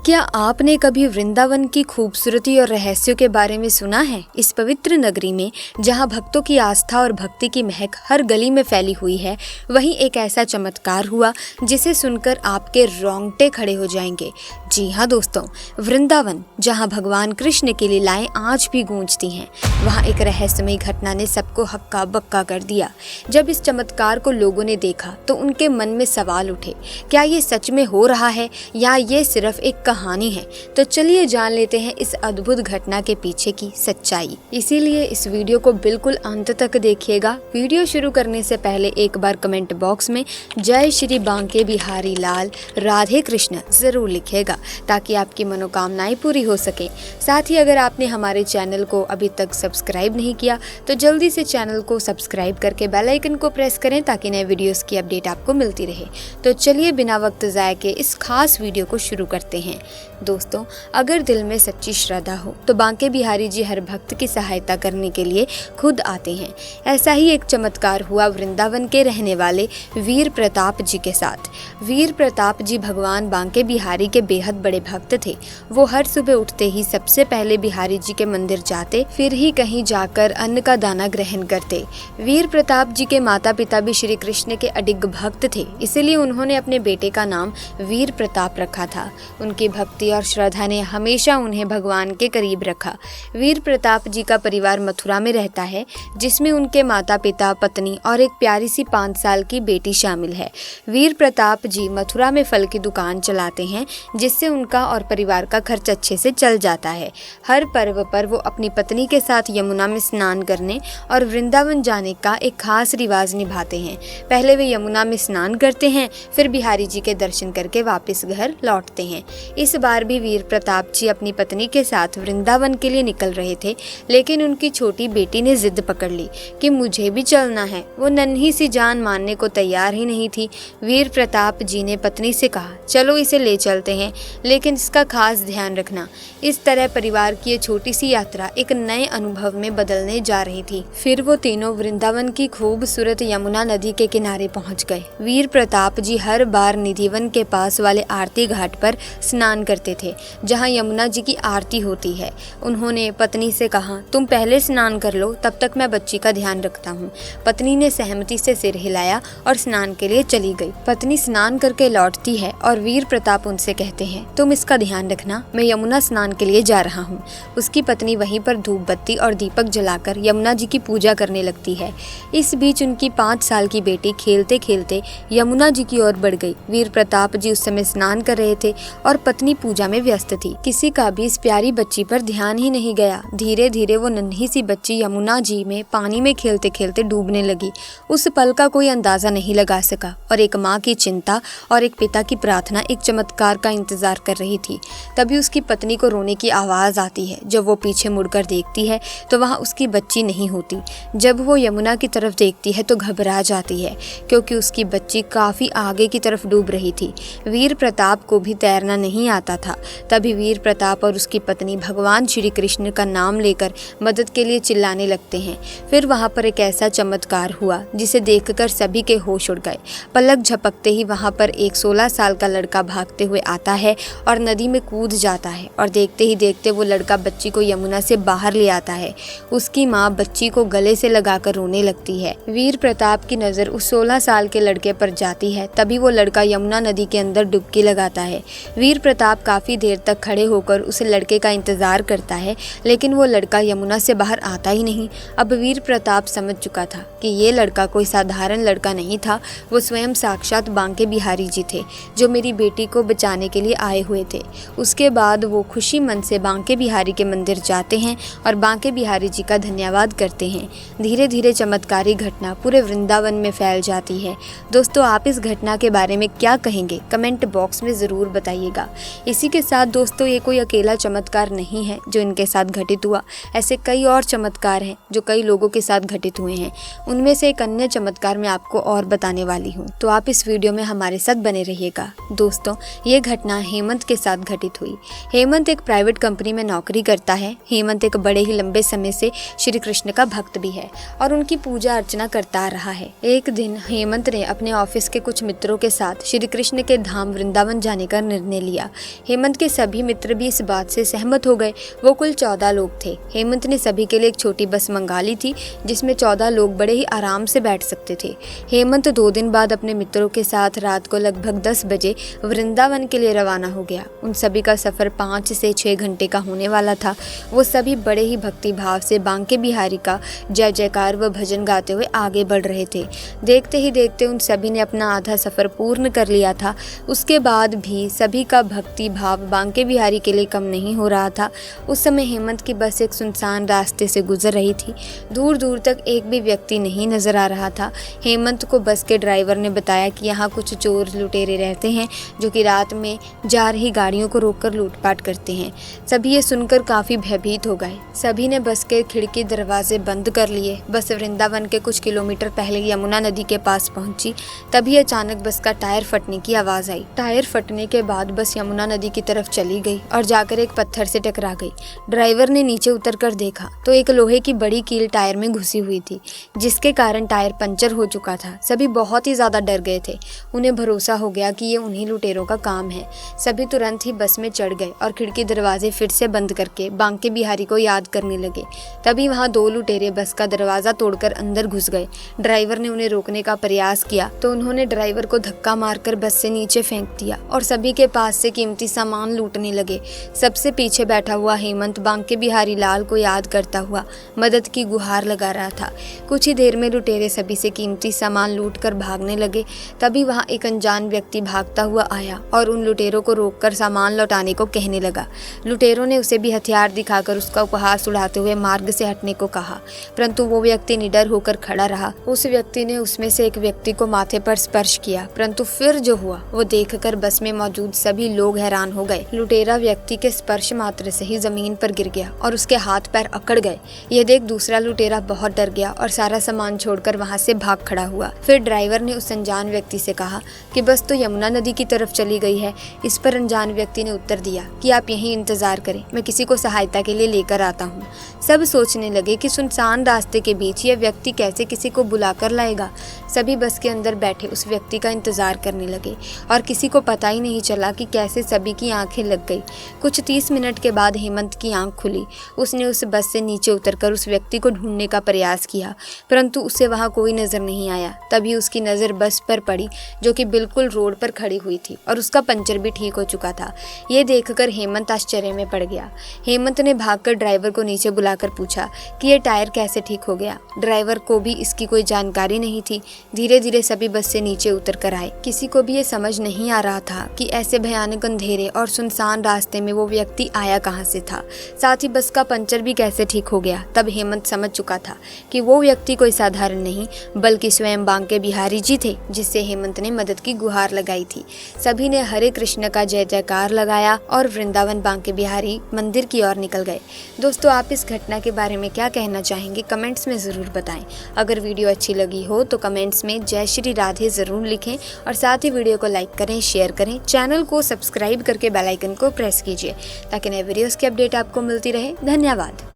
क्या आपने कभी वृंदावन की खूबसूरती और रहस्यों के बारे में सुना है? इस पवित्र नगरी में जहां भक्तों की आस्था और भक्ति की महक हर गली में फैली हुई है, वहीं एक ऐसा चमत्कार हुआ जिसे सुनकर आपके रोंगटे खड़े हो जाएंगे। जी हाँ दोस्तों, वृंदावन जहां भगवान कृष्ण की लीलाएं आज भी गूंजती हैं, वहां एक रहस्यमयी घटना ने सबको हक्का बक्का कर दिया। जब इस चमत्कार को लोगों ने देखा तो उनके मन में सवाल उठे, क्या ये सच में हो रहा है या ये सिर्फ एक कहानी है? तो चलिए जान लेते हैं इस अद्भुत घटना के पीछे की सच्चाई। इसीलिए इस वीडियो को बिल्कुल अंत तक देखिएगा। वीडियो शुरू करने से पहले एक बार कमेंट बॉक्स में जय श्री बांके बिहारी लाल राधे कृष्ण जरूर लिखिएगा ताकि आपकी मनोकामनाएं पूरी हो सके। साथ ही अगर आपने हमारे चैनल को अभी तक सब्सक्राइब नहीं किया तो जल्दी से चैनल को सब्सक्राइब करके बेल आइकन को प्रेस करें ताकि नए वीडियोस की अपडेट आपको मिलती रहे। तो चलिए बिना वक्त ज़ाया के इस खास वीडियो को शुरू करते हैं। दोस्तों, अगर दिल में सच्ची श्रद्धा हो तो बांके बिहारी जी हर भक्त की सहायता करने के लिए खुद आते हैं। ऐसा ही एक चमत्कार हुआ वृंदावन के रहने वाले वीर प्रताप जी के साथ। वीर प्रताप जी भगवान बांके बिहारी के बेहद बड़े भक्त थे। वो हर सुबह उठते ही सबसे पहले बिहारी जी के मंदिर जाते, फिर ही कहीं जाकर अन्न का दाना ग्रहण करते। वीर प्रताप जी के माता पिता भी श्री कृष्ण के अडिग भक्त थे, इसलिए उन्होंने अपने बेटे का नाम वीर प्रताप रखा था। उनकी भक्ति और श्रद्धा ने हमेशा उन्हें भगवान के करीब रखा। वीर प्रताप जी का परिवार मथुरा में रहता है, जिसमें उनके माता पिता, पत्नी और एक प्यारी सी 5 साल की बेटी शामिल है। वीर प्रताप जी मथुरा में फल की दुकान चलाते हैं, जिससे उनका और परिवार का खर्च अच्छे से चल जाता है। हर पर्व पर वो अपनी पत्नी के साथ यमुना में स्नान करने और वृंदावन जाने का एक खास रिवाज निभाते हैं। पहले वे यमुना में स्नान करते हैं, फिर बिहारी जी के दर्शन करके वापस घर लौटते हैं। इस बार भी वीर प्रताप जी अपनी पत्नी के साथ वृंदावन के लिए निकल रहे थे, लेकिन उनकी छोटी बेटी ने जिद पकड़ ली कि मुझे भी चलना है। वो नन्ही सी जान मानने को तैयार ही नहीं थी। वीर प्रताप जी ने पत्नी से कहा, चलो इसे ले चलते हैं, लेकिन इसका खास ध्यान रखना। इस तरह परिवार की ये छोटी सी यात्रा एक नए अनुभव में बदलने जा रही थी। फिर वो तीनों वृंदावन की खूबसूरत यमुना नदी के किनारे पहुंच गए। वीर प्रताप जी हर बार निधिवन के पास वाले आरती घाट पर स्नान करते थे, जहां यमुना जी की आरती होती है। उन्होंने पत्नी से कहा, तुम पहले स्नान कर लो, तब तक मैं बच्ची का ध्यान रखता हूँ। पत्नी ने सहमति से सिर हिलाया और स्नान के लिए चली गई। पत्नी स्नान करके लौटती है और वीर प्रताप उनसे कहते हैं, तुम इसका ध्यान रखना, मैं यमुना स्नान के लिए जा रहा हूँ। उसकी पत्नी वहीं पर धूप बत्ती और दीपक जलाकर यमुना जी की पूजा करने लगती है। इस बीच उनकी 5 साल की बेटी खेलते खेलते यमुना जी की ओर बढ़ गई। वीर प्रताप जी उस समय स्नान कर रहे थे और पत्नी पूजा में व्यस्त थी। किसी का भी इस प्यारी बच्ची पर ध्यान ही नहीं गया। धीरे धीरे वो नन्ही सी बच्ची यमुना जी में पानी में खेलते खेलते डूबने लगी। उस पल का कोई अंदाजा नहीं लगा सका और एक माँ की चिंता और एक पिता की प्रार्थना एक चमत्कार का इंतजार कर रही थी। तभी उसकी पत्नी को रोने की आवाज आती है। जब वो पीछे मुड़कर देखती है तो वहाँ उसकी बच्ची नहीं होती। जब वो यमुना की तरफ देखती है तो घबरा जाती है, क्योंकि उसकी बच्ची काफी आगे की तरफ डूब रही थी। वीर प्रताप को भी तैरना नहीं आता था। तभी वीर प्रताप और उसकी पत्नी भगवान श्री कृष्ण का नाम लेकर मदद के लिए चिल्लाने लगते हैं। फिर वहाँ पर एक ऐसा चमत्कार हुआ जिसे देखकर सभी के होश उड़ गए। पलक झपकते ही वहाँ पर एक 16 साल का लड़का भागते हुए आता है और नदी में कूद जाता है और देखते ही देखते वो लड़का बच्ची को यमुना से बाहर ले आता है। उसकी माँ बच्ची को गले से लगाकर रोने लगती है। वीर प्रताप की नज़र उस 16 साल के लड़के पर जाती है। तभी वो लड़का यमुना नदी के अंदर डुबकी लगाता है। वीर प्रताप काफ़ी देर तक खड़े होकर उस लड़के का इंतज़ार करता है, लेकिन वो लड़का यमुना से बाहर आता ही नहीं। अब वीर प्रताप समझ चुका था कि ये लड़का कोई साधारण लड़का नहीं था। वो स्वयं साक्षात बांके बिहारी जी थे, जो मेरी बेटी को बचाने के लिए आए हुए थे। उसके बाद वो खुशी मन से बांके बिहारी के मंदिर जाते हैं और बांके बिहारी जी का धन्यवाद करते हैं। धीरे धीरे चमत्कारी घटना पूरे वृंदावन में फैल जाती है। दोस्तों, आप इस घटना के बारे में क्या कहेंगे? कमेंट बॉक्स में ज़रूर बताइएगा। इसी के साथ दोस्तों, ये कोई अकेला चमत्कार नहीं है जो इनके साथ घटित हुआ। ऐसे कई और चमत्कार हैं जो कई लोगों के साथ घटित हुए हैं। उनमें से एक अन्य चमत्कार मैं आपको और बताने वाली हूँ, तो आप इस वीडियो में हमारे साथ बने रहिएगा। दोस्तों, ये घटना हेमंत के साथ घटित हुई। हेमंत एक प्राइवेट कंपनी में नौकरी करता है। हेमंत एक बड़े ही लंबे समय से श्री कृष्ण का भक्त भी है और उनकी पूजा अर्चना करता आ रहा है। एक दिन हेमंत ने अपने ऑफिस के कुछ मित्रों के साथ श्री कृष्ण के धाम वृंदावन जाने का निर्णय लिया। हेमंत के सभी मित्र भी इस बात से सहमत हो गए। वो कुल 14 लोग थे। हेमंत ने सभी के लिए एक छोटी बस मंगा ली थी जिसमें 14 लोग बड़े ही आराम से बैठ सकते थे। हेमंत 2 दिन बाद अपने मित्रों के साथ रात को लगभग 10 बजे वृंदावन के लिए रवाना हो गया। उन सभी का सफ़र 5 से 6 घंटे का होने वाला था। वो सभी बड़े ही भक्ति भाव से बांके बिहारी का जय जयकार व भजन गाते हुए आगे बढ़ रहे थे। देखते ही देखते उन सभी ने अपना आधा सफ़र पूर्ण कर लिया था। उसके बाद भी सभी का भक्ति भाव बांके बिहारी के लिए कम नहीं हो रहा था। उस समय हेमंत की बस एक सुनसान रास्ते से गुजर रही थी। दूर दूर तक एक भी व्यक्ति नहीं नजर आ रहा था। हेमंत को बस के ड्राइवर ने बताया कि यहाँ कुछ चोर लुटेरे रहते हैं जो कि रात में जा रही गाड़ियों को रोककर लूटपाट करते हैं। सभी ये सुनकर काफ़ी भयभीत हो गए। सभी ने बस के खिड़की दरवाजे बंद कर लिए। बस वृंदावन के कुछ किलोमीटर पहले यमुना नदी के पास पहुंची। तभी अचानक बस का टायर फटने की आवाज़ आई। टायर फटने के बाद बस यमुना नदी की तरफ चली गई और जाकर एक पत्थर से टकरा गई। ड्राइवर ने नीचे उतरकर देखा तो एक लोहे की बड़ी कील टायर में घुसी हुई थी जिसके कारण टायर पंचर हो चुका था। सभी बहुत ही ज़्यादा डर गए थे। उन्हें भरोसा हो गया कि ये उन्हीं लुटेरों का काम है। सभी तुरंत ही बस में चढ़ गए और खिड़की दरवाजे फिर से बंद करके बांके बिहारी को याद करने लगे। तभी वहाँ 2 लुटेरे बस का दरवाज़ा तोड़कर अंदर घुस गए। ड्राइवर ने उन्हें रोकने का प्रयास किया तो उन्होंने ड्राइवर को धक्का मारकर बस से नीचे फेंक दिया और सभी के पास से कीमती सामान लूटने लगे। सबसे पीछे बैठा हुआ हेमंत बांके बिहारी लाल को याद करता हुआ मदद की गुहार लगा रहा था। कुछ ही देर में लुटेरे सभी से कीमती सामान लूटकर भागने लगे। तभी वहाँ एक अनजान व्यक्ति भागता हुआ आया और उन लुटेरों को रोककर सामान लौटाने को कहने लगा। लुटेरों ने उसे भी हथियार दिखाकर उसका उपहास उड़ाते हुए मार्ग से हटने को कहा, परंतु वो व्यक्ति निडर होकर खड़ा रहा। उस व्यक्ति ने उसमें से एक व्यक्ति को माथे पर स्पर्श किया, परंतु फिर जो हुआ वो देखकर बस में मौजूद सभी लोग हैरान हो गए। लुटेरा व्यक्ति के स्पर्श मात्र से ही जमीन पर गिर गया और उसके हाथ पैर अकड़ गए। यह देख दूसरा लुटेरा बहुत डर गया और सारा सामान छोड़कर वहां से भाग खड़ा हुआ। फिर ड्राइवर ने उस अनजान व्यक्ति से कहा कि बस तो यमुना नदी की तरफ चली गई है। इस पर अनजान व्यक्ति ने उत्तर दिया कि आप यहीं इंतजार करें, मैं किसी को सहायता के लिए लेकर आता हूँ। सब सोचने लगे कि सुनसान रास्ते के बीच यह व्यक्ति कैसे किसी को बुलाकर लाएगा। सभी बस के अंदर बैठे उस व्यक्ति का इंतजार करने लगे और किसी को पता ही नहीं चला कि कैसे सभी की आंखें लग गई। कुछ 30 मिनट के बाद हेमंत की आंख खुली। उसने उस बस से नीचे उतरकर उस व्यक्ति को ढूंढने का प्रयास किया, परंतु उसे वहां कोई नजर नहीं आया। तभी उसकी नज़र बस पर पड़ी जो कि बिल्कुल रोड पर खड़ी हुई थी और उसका पंचर भी ठीक हो चुका था। ये देखकर हेमंत आश्चर्य में पड़ गया। हेमंत ने भागकर ड्राइवर को नीचे बुलाकर पूछा कि ये टायर कैसे ठीक हो गया। ड्राइवर को भी इसकी कोई जानकारी नहीं थी। धीरे धीरे सभी बस से नीचे उतर कर आए। किसी को भी ये समझ नहीं आ रहा था कि ऐसे भयानक अंधेरे और सुनसान रास्ते में वो व्यक्ति आया कहाँ से था, साथ ही बस का पंचर भी कैसे ठीक हो गया। तब हेमंत समझ चुका था कि वो व्यक्ति कोई साधारण नहीं बल्कि स्वयं बांके बिहारी जी थे जिससे हेमंत ने मदद की गुहार लगाई थी। सभी ने हरे कृष्ण का जय जयकार लगाया और वृंदावन बांके बिहारी मंदिर की ओर निकल गए। दोस्तों, आप इस घटना के बारे में क्या कहना चाहेंगे कमेंट्स में ज़रूर बताएं। अगर वीडियो अच्छी लगी हो तो कमेंट्स में जय श्री राधे ज़रूर लिखें और साथ ही वीडियो को लाइक करें, शेयर करें, चैनल को सब्सक्राइब करके बेल आइकन को प्रेस कीजिए ताकि नए वीडियोस की अपडेट आपको मिलती रहे। धन्यवाद।